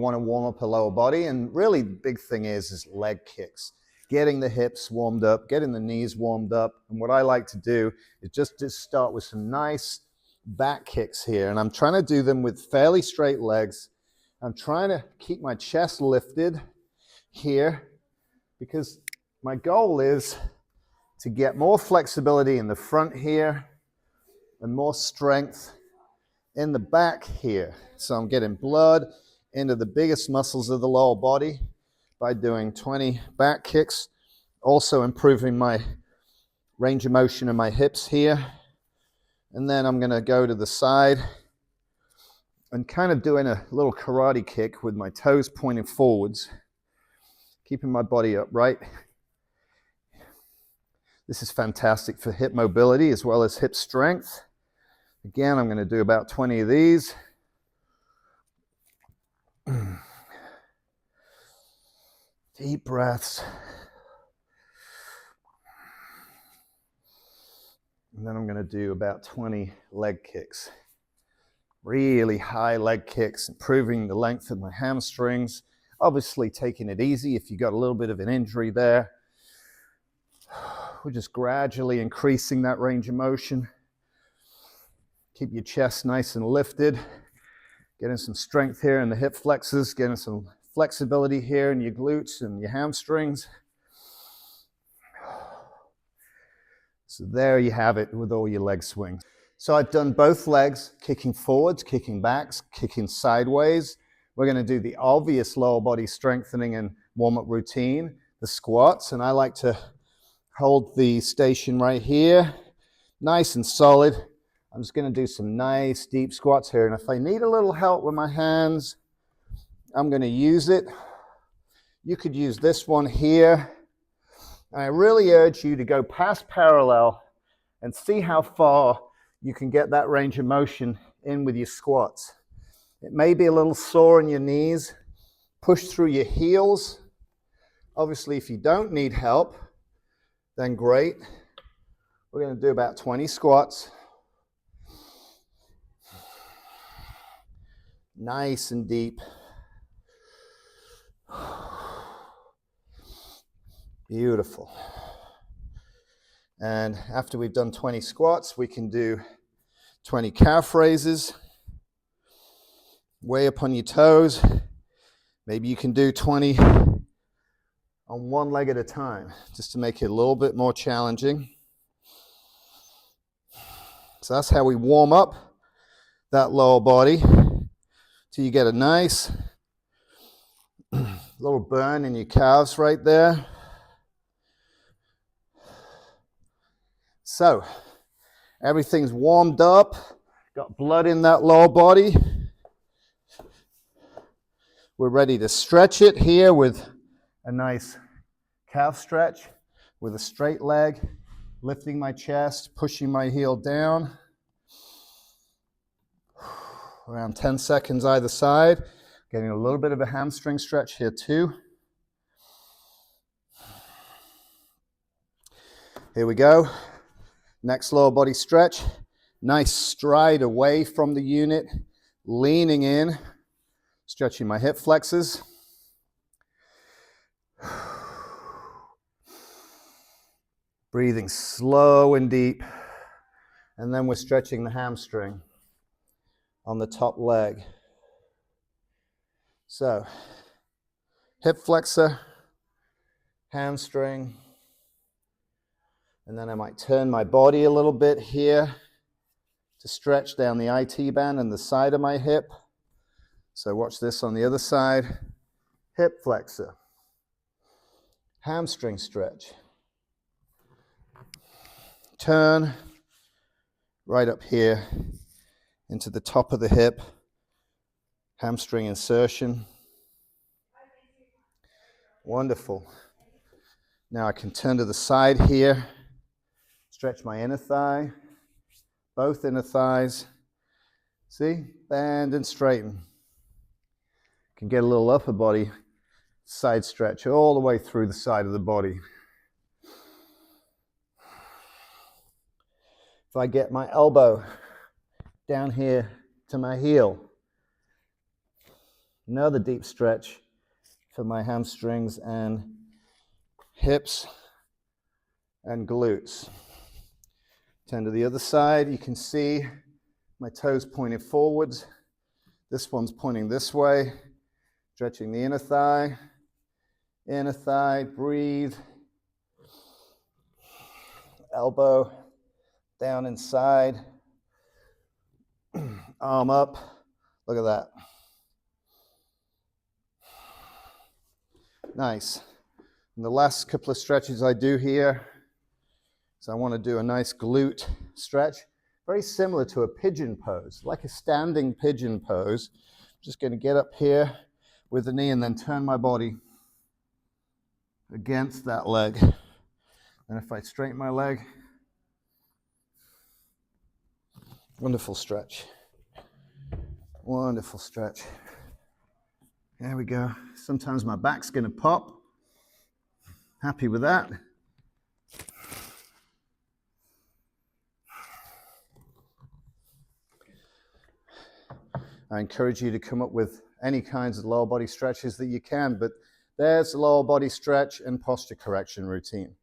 want to warm up a lower body. And really the big thing is leg kicks. Getting the hips warmed up, getting the knees warmed up. And what I like to do is just start with some nice back kicks here. And I'm trying to do them with fairly straight legs. I'm trying to keep my chest lifted here because my goal is to get more flexibility in the front here and more strength in the back here. So I'm getting blood into the biggest muscles of the lower body by doing 20 back kicks, also improving my range of motion in my hips here. And then I'm going to go to the side and kind of doing a little karate kick with my toes pointing forwards, keeping my body upright. This is fantastic for hip mobility as well as hip strength. Again, I'm going to do about 20 of these. Deep breaths. And then I'm going to do about 20 leg kicks. Really high leg kicks, improving the length of my hamstrings. Obviously taking it easy if you got a little bit of an injury there. We're just gradually increasing that range of motion. Keep your chest nice and lifted. Getting some strength here in the hip flexors, getting some flexibility here in your glutes and your hamstrings. So there you have it with all your leg swings. So I've done both legs, kicking forwards, kicking backs, kicking sideways. We're going to do the obvious lower body strengthening and warm-up routine, the squats. And I like to hold the station right here, nice and solid. I'm just going to do some nice deep squats here. And if I need a little help with my hands, I'm going to use it. You could use this one here. And I really urge you to go past parallel and see how far you can get that range of motion in with your squats. It may be a little sore in your knees. Push through your heels. Obviously, if you don't need help, then great. We're going to do about 20 squats. Nice and deep. Beautiful. And after we've done 20 squats, we can do 20 calf raises. Way up on your toes. Maybe you can do 20 on one leg at a time, just to make it a little bit more challenging. So that's how we warm up that lower body till you get a nice little burn in your calves right there. So everything's warmed up, got blood in that lower body. We're ready to stretch it here with a nice calf stretch with a straight leg, lifting my chest, pushing my heel down. Around 10 seconds either side. Getting a little bit of a hamstring stretch here too. Here we go. Next lower body stretch. Nice stride away from the unit, leaning in, stretching my hip flexors. Breathing slow and deep. And then we're stretching the hamstring on the top leg. So, hip flexor, hamstring, and then I might turn my body a little bit here to stretch down the IT band and the side of my hip. So watch this on the other side. Hip flexor, hamstring stretch, turn right up here into the top of the hip, hamstring insertion. Wonderful. Now I can turn to the side here, stretch my inner thigh, both inner thighs. See? Bend and straighten. Can get a little upper body side stretch all the way through the side of the body. If I get my elbow down here to my heel, Another deep stretch for my hamstrings and hips and glutes. Turn to the other side. You can see my toes pointing forwards. This one's pointing this way. Stretching the inner thigh. Inner thigh, breathe. Elbow down inside. Arm up. Look at that. Nice. And the last couple of stretches I do here, so I want to do a nice glute stretch, very similar to a pigeon pose, like a standing pigeon pose. Just going to get up here with the knee and then turn my body against that leg. And if I straighten my leg, wonderful stretch. Wonderful stretch. There we go. Sometimes my back's going to pop. Happy with that. I encourage you to come up with any kinds of lower body stretches that you can, but there's a lower body stretch and posture correction routine.